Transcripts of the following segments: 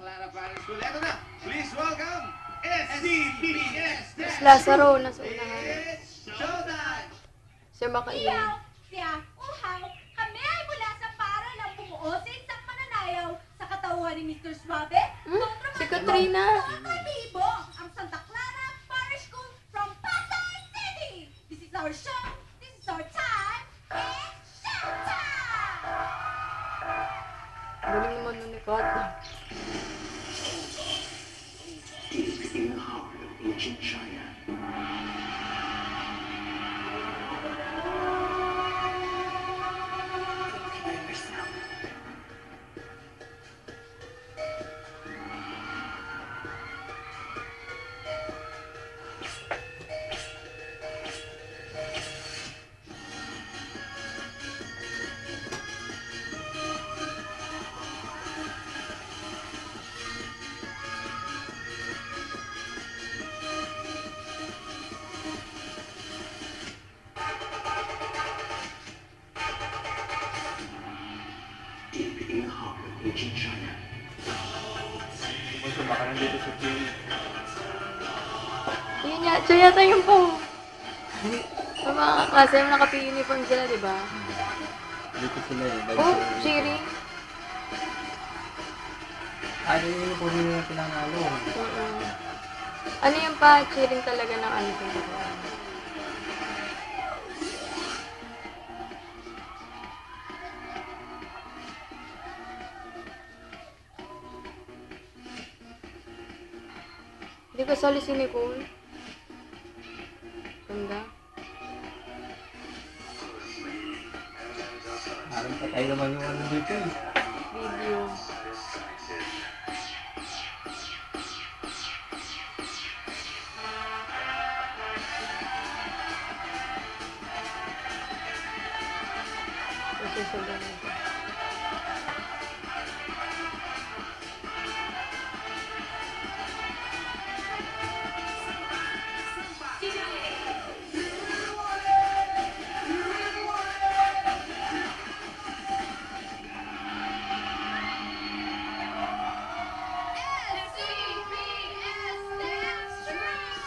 Clara Paris School. Eto na, please welcome SCPS Dance! Lazaro, nasa unahan. It's showtime! Siya makain. Siya, uhaw, kami ay mula sa para ng bumuo sa isang mananayaw sa katauhan ni Mr. Suave. Si Katrina. Bibo, ang Santa Clara Parish School from Pasay City. This is our show, this is our time, it's showtime! Galing naman nun ni Kat. Deep in the heart of ancient China. Deep in the heart of ancient China. Yun ya, siya yata yung po. Sa mga kasi yung naka-uniform sila, di ba? Dito sila eh. Oh, cheering. Ano yung po nila pinangalo? Ano yung pa cheering talaga ng ano sila? Hindi ko sali si Nicole. Ganda. Parang patay naman yung ano dito eh. Video. Kasi sa ganito.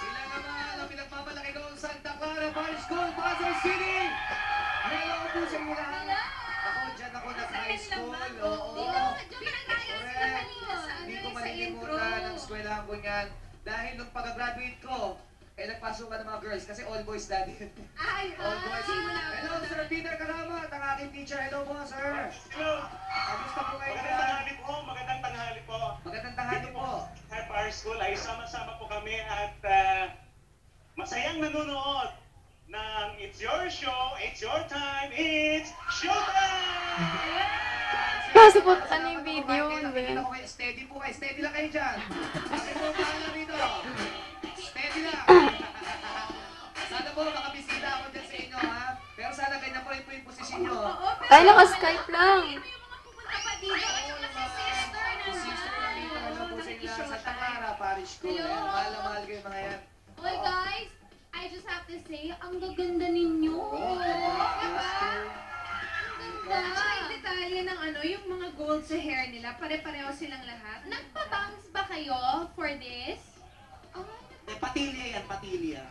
Sila naman ang pinagmamalaki noong Santa Clara Paris School, Pasay City! Hello po sa inyo lahat! Ako, dyan ako nag-high school, oo. Correct. Hindi ko malilimutan ang eskwelahan ko niyan. Dahil nung pag-graduate ko, nagpasok ka ng mga girls kasi all boys dati. All boys. Hello, Sir Peter Karamat, ang aking teacher. Hello po, sir. Kamusta po kayo? Magandang tanghali po. Magandang tanghali po. Sa Paris School ay sama-sama po kami at masayang nanonood ng It's Your Show, It's Your Time, It's Showtime! Kaso po, ano yung video? Ano ba yan? Nakikita ko kayo, steady po kayo. Steady lang kayo dyan. Kasi po, paano rito? Steady lang. Sana po makabisita ako dyan sa inyo, ha? Pero sana ganyan po rin po yung posisyon nyo. Ay, naka-Skype lang. Sister na dito, ano po sa inyo sa Santa Clara Parish School. Mahal na mahal kayo mga yan. Oy guys, I just have to say, ang gaganda ninyo. Diba? Ang detalye ng ano, yung mga gold sa hair nila, pare-pareho silang lahat. Nagpa-bangs ba kayo for this? Patilya yan, patilya.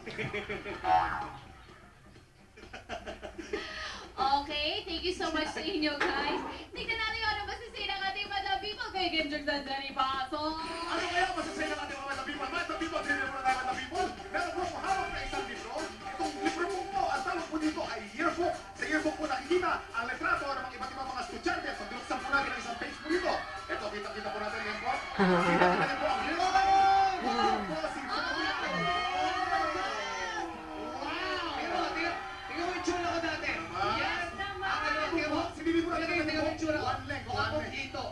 Okay, thank you so much sa inyo guys. Tignan natin kung ano masisira ng ating Madam People kay Gendrix and Jenny Paso. Ano kaya masasaya ng ating mga Madam People? Madam People, sino muna tayo Madam People? Meron po hawak na isang libro. Itong libro po, ang tawag po dito ay yearbook. Sa yearbook po nakikita ang letrato ng mga iba't ibang mga estudyante. Pag binuksan po natin ang isang page po dito. Ito, kita-kita po natin yan po. Kita-kita po ang yearbook. Wow! Tingnan mo yung tsura ko dati. Yan. Ang ano, tingnan mo. Sinili po natin Tingnan mo yung tsura ko. one leg, Mukha one kong leg. ito.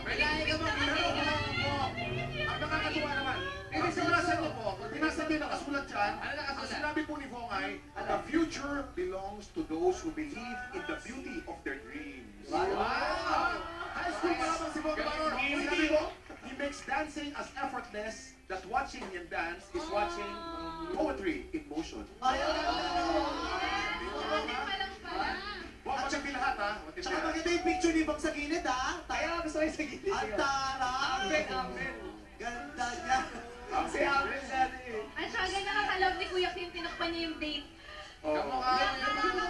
Kailangan ka ang nakakatuwa naman. Hindi sa orasan niyo po, pag binasa niyo nakasulat dyan, Ano nakasulat? ang sinabi po ni Fongay, the future belongs to those who believe in the beauty of their dreams. Wow! High school pa lamang si Bongga Baror. Sinabi ko, he makes dancing as effortless that watching him dance is watching poetry in motion. Hindi pa lang pala. Wow, maganda lahat ha. Tsaka maganda yung picture ni Bang sa gilid, ha? Kaya gusto kayo sa gilid. Ang taray! Amen, amen. Ganda niya. Si amen dati. At saka ganyan nakakalob ni Kuya Kim, tinakpan niya yung date. Kamukha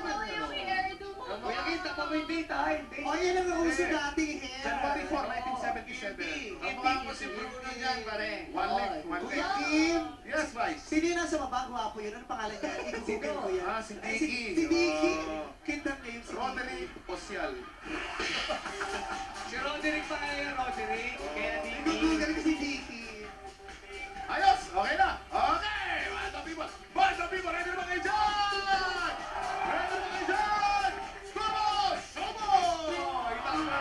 mo Yung hairdo mo. Kuya Kim, tapa mo yung date ha. Yung date. O, yan ang uso dating hair. January 4, 1977. Kamukha mo si Bruno dyan, pare. One leg, one Kuya leg. Kim! Yes, Vice. Sino yung nasa baba? Gwapo yun. Ano pangalan niya? I-google ko yan. Ah, si Ay, Dicky. Si Dicky. Oh. Kinder name si Roderick Osial. Si Roderick pa ngayon, Roderick. Kaya di. I-google ko si Dicky. Ayos! Okay na! Okay! Banda people! Ready na ba kayo dyan? Ready na ba kayo dyan? Vamos! Vamos! Itaas mo na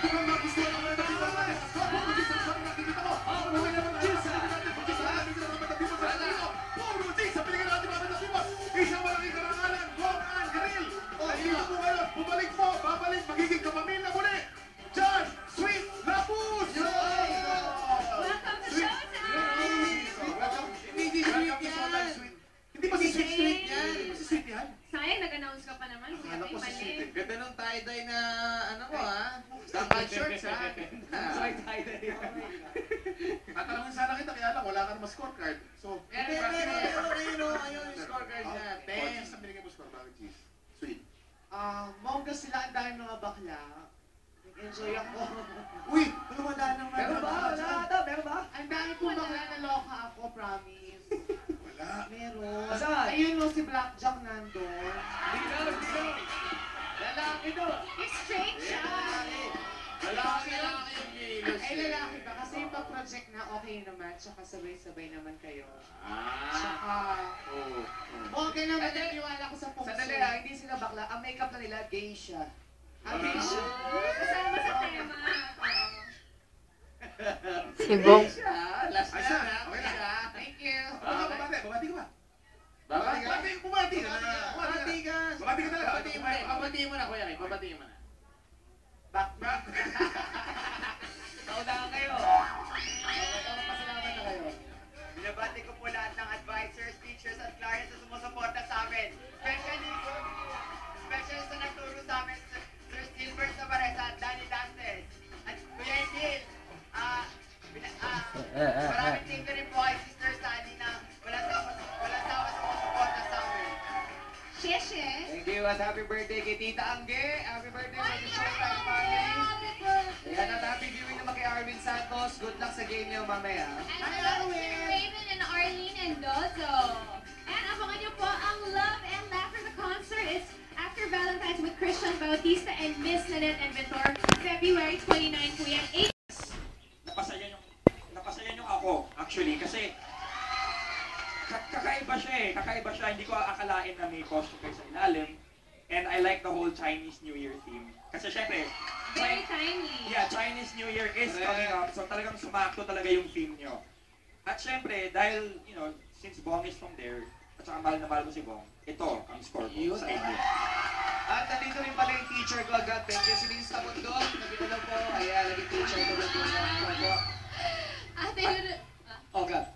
Kung nagustuhan naman ng people na rin, puro G's ang sabi nakikita mo. Puro G's ang G's ang G's ang people sa dito. Puro G's ang pinigyan natin mga people. Isang malaking karangalan, Gong and Grill. Nandito po kayo, bumalik po, babalik, magiging kapamilya muli. John, Sweet, Lapus! Welcome to Showtime! Hindi si Sweet yan. Hindi ba si Sweet yan? Hindi ba si Sweet yan? Sayang, nag-announce ka pa naman. Kuya Akala Kim, ko si mali. Sweet eh. Ganda nung tie-dye na ano mo ha? Dapat shorts ha? Sorry, tayo. Tatanungin sana kita, kaya lang, wala ka naman scorecard. So, Pero ayun yung scorecard niya. Cheese ang binigay mo score, bakit cheese? Sweet. Mongga sila, ang dahil mga bakla. Nag-enjoy ako. Uy! Wala nang Meron ba? Wala ata, meron ba? Ang dami kong bakla na loka ako, promise. Wala. Meron. Saan? Ayun no, si Blackjack nandun. Hindi lang. Lalaki doon. It's straight shot! Lalaki yung kilos Ay, lalaki ba? Kasi yung pag-project na okay naman, tsaka sabay-sabay naman kayo. Tsaka, okay naman, naniwala ko sa puso. Sandali ha, hindi sila bakla. Ang makeup na nila, geisha. Ang geisha. Kasama sa tema. Si Bong. Last Ay, na siya. ha? Okay na. Thank you. Babati ka ba? Babati ka? Bumati ka. Babati ka! Babati ka talaga. Babatiin mo na, Kuya Kim. Babatiin mo na. Naunahan kayo. Pasalamat na kayo. Binabati ko po lahat ng advisors, teachers, at clients na sumusuporta sa amin. Especially sa nagturo sa amin, Sir Silver Sabaresa at Danny Dantes. At Kuya Emil, maraming thank you rin po kay Sister Sally na wala sawa sumusuporta sa amin. Sheshe! Thank you at happy birthday kay Tita Angge. Happy birthday sa Showtime family. Yan at happy viewing naman kay Arvin Santos. Good luck sa game niyo mamaya. And hello to Raven and Arlene and Dozo. And abangan niyo po ang Love and Laughter the concert. It's after Valentine's with Christian Bautista and Miss Nanette and Vitor. February 29 po yan. Napasaya yung ako, actually, kasi kakaiba siya, hindi ko akalain na may costume kayo sa ilalim. And I like the whole Chinese New Year theme. Kasi syempre, Very timely. yeah, Chinese New Year is coming up, so talagang sumakto talaga yung theme nyo. At syempre, dahil, since Bong is from there, at saka mahal na mahal mo si Bong, ito ang score ko sa inyo. At nandito rin pala yung teacher ko agad. Thank you si Liz Tabundong. Nandito lang po. Ayan, naging teacher ko lang po. Ate, yun... Oh, God.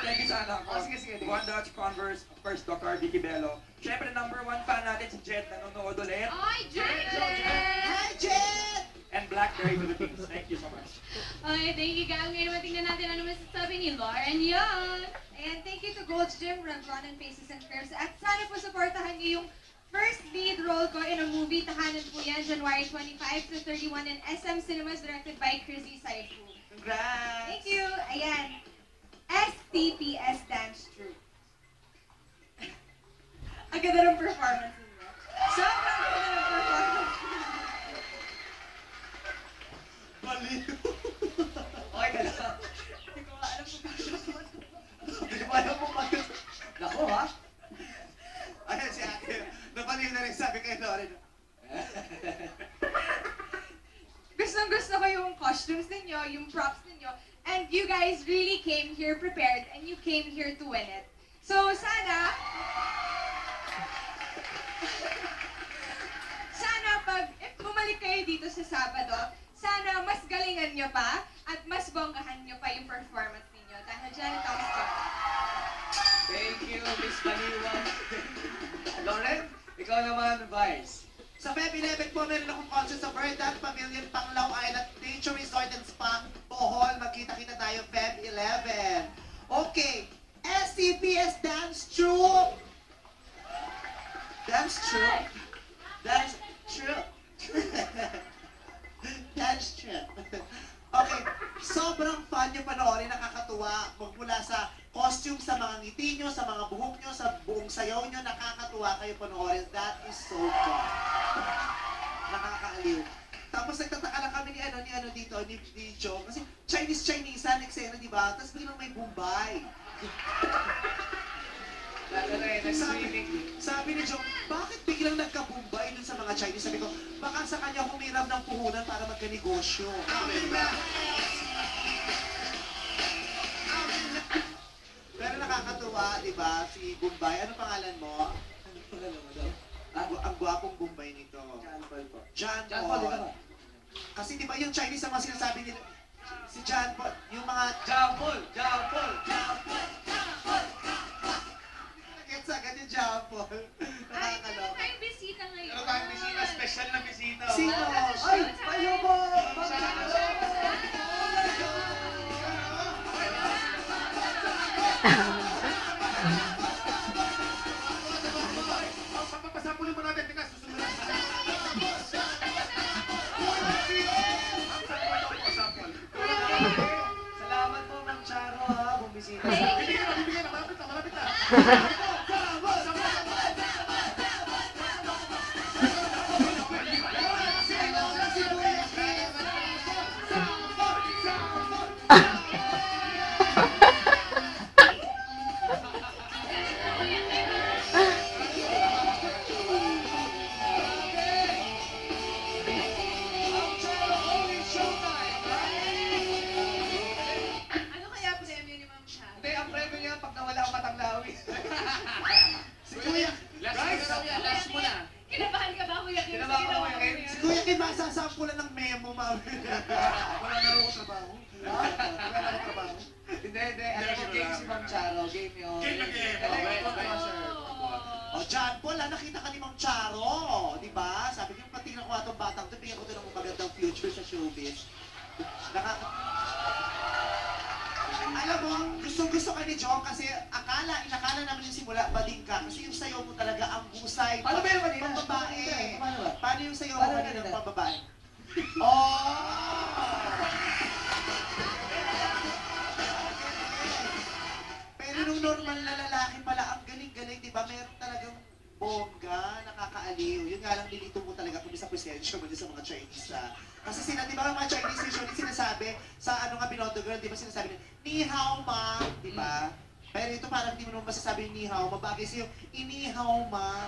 Thank you sana ako. Sige. One Dutch Converse, of course, Dr. Vicky Bello. Siyempre, #1 fan natin si Jet, nanonood ulit. Ay, Jet! Hi, Jet! And Blackberry Philippines. Thank you so much. Okay, thank you, gang. Ngayon naman tingnan natin ano masasabi ni Lauren Young. And thank you to Gold's Gym, Run and Faces and Curves. At sana po supportahan niyo yung first lead role ko in a movie. Tahanan po yan, January 25 to 31 in SM Cinemas, directed by Chrissy Saifu. Congrats! Thank you. Ayan. STPS Dance Troupe. Ang ganda ng performance niyo. Sobrang ganda ng performance. Baliw! Okay ka lang. Hindi ko alam kung bakit. Hindi ko alam kung bakit. Nako ha? Ayan si ate. Napaliw na rin sabi kay Loren. Gustong-gusto ko yung costumes ninyo, yung props ninyo, and you guys really came here prepared and you came here to win it. So sana if bumalik kayo dito sa Sabado, sana mas galingan nyo pa at mas bonggahan nyo pa yung performance ninyo. Dahil dyan, thumbs up. Thank you, Miss Baliwa. Lauren, ikaw Ikaw naman, Vice. Sa Feb 11 po, meron akong concert sa Verdant Pavilion, Panglao Island Nature Resort and Spa, Bohol. Magkita-kita tayo Feb 11. Okay, SCPS Dance Troupe. Dance Troupe. Dance Troupe. Dance Troupe. Okay, sobrang fun yung panoorin, nakakatuwa. Magmula sa costume, sa mga ngiti nyo, sa mga buhok nyo, sa buong sayaw nyo, nakakatuwa kayo panoorin. That is so fun. Nakakaaliw. Tapos nagtataka lang kami ni dito, ni Joe. Kasi Chinese-Chinesean, eksena, di ba? Tapos biglang may Bombay. Sabi ni Joe, bakit biglang nagka-Bombay dun sa mga Chinese? Sabi ko, baka sa kanya humiram ng puhunan para magka-negosyo. Pero nakakatuwa, di ba? Si Bombay, ano pangalan mo? Ang gwapong Bombay nito. John Paul. Kasi di ba yung Chinese ang mga sinasabi nila? Si John Paul, yung mga... John Paul. Gets agad yung John Paul. Ay, meron tayong bisita ngayon. Meron tayong bisita, special na bisita. Sino? Ay, payo po! Papasapulin mo natin, tingnan, susunod na. Salamat po, Ma'am Charo, ha, bumisita. Bibigyan na, malapit na. Ano kaya premyo ni Ma'am Cha? Hindi, ang premyo niya pag nawala ang matanglawi. Si Kuya. Last mo na. Kinabahan ka ba, Kuya Kim? Kinabahan ko, Kuya Kim. Si Kuya Kim, masasampulan ng memo, ma'am. Wala na ako trabaho. Hindi. Alam mo, game si Ma'am Charo. Game yun. Game na game. Galing ko, sir. O, John Paul, nakita ka ni Mang Charo. Di ba? Sabi niyo, patingnan ko itong batang ito, bigyan ko ito ng magandang future sa showbiz. Alam mo, gusto ka ni John kasi inakala namin yung simula, bading ka. Kasi yung sayo mo talaga ang husay. Paano ba yung kanina? Pambabae. Paano ba? Paano yung sayo mo Paano kanina kanina? ng pambabae? Oh! Pero nung normal na lalaki pala, ang galing-galing, di ba? Meron talagang bongga, nakakaaliw. Yun nga lang, nilito mo talaga kung sa presensya mo sa mga Chinese, ha? Kasi sila, di ba, mga Chinese usually sinasabi, sa ano nga Binondo Girl, di ba sinasabi nila, ni hao ma, di ba? Pero ito parang hindi mo naman masasabi ni hao, mabagay sa'yo, ini hao ma.